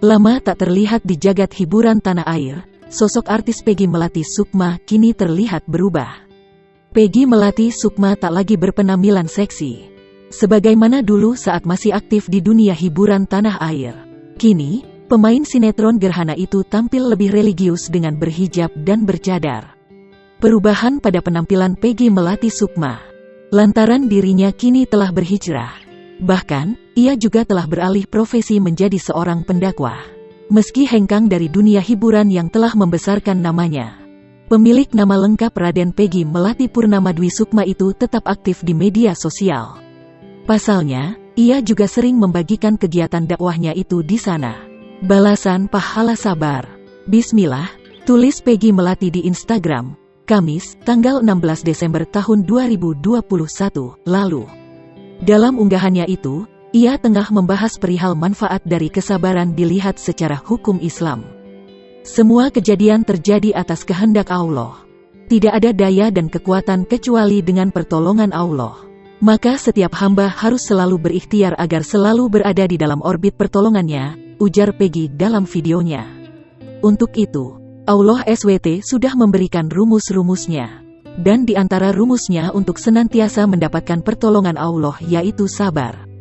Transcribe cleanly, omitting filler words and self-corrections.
Lama tak terlihat di jagat hiburan tanah air, sosok artis Peggy Melati Sukma kini terlihat berubah. Peggy Melati Sukma tak lagi berpenampilan seksi sebagaimana dulu saat masih aktif di dunia hiburan tanah air. Kini, pemain sinetron Gerhana itu tampil lebih religius dengan berhijab dan bercadar. Perubahan pada penampilan Peggy Melati Sukma lantaran dirinya kini telah berhijrah. Bahkan, ia juga telah beralih profesi menjadi seorang pendakwah. Meski hengkang dari dunia hiburan yang telah membesarkan namanya, pemilik nama lengkap Raden Peggy Melati Purnama Dwi Sukma itu tetap aktif di media sosial. Pasalnya, ia juga sering membagikan kegiatan dakwahnya itu di sana. Balasan pahala sabar. Bismillah, tulis Peggy Melati di Instagram, Kamis, tanggal 16 Desember tahun 2021 lalu. Dalam unggahannya itu, ia tengah membahas perihal manfaat dari kesabaran dilihat secara hukum Islam. Semua kejadian terjadi atas kehendak Allah. Tidak ada daya dan kekuatan kecuali dengan pertolongan Allah. Maka setiap hamba harus selalu berikhtiar agar selalu berada di dalam orbit pertolongannya, ujar Peggy dalam videonya. Untuk itu, Allah SWT sudah memberikan rumus-rumusnya. Dan di antara rumusnya untuk senantiasa mendapatkan pertolongan Allah yaitu sabar.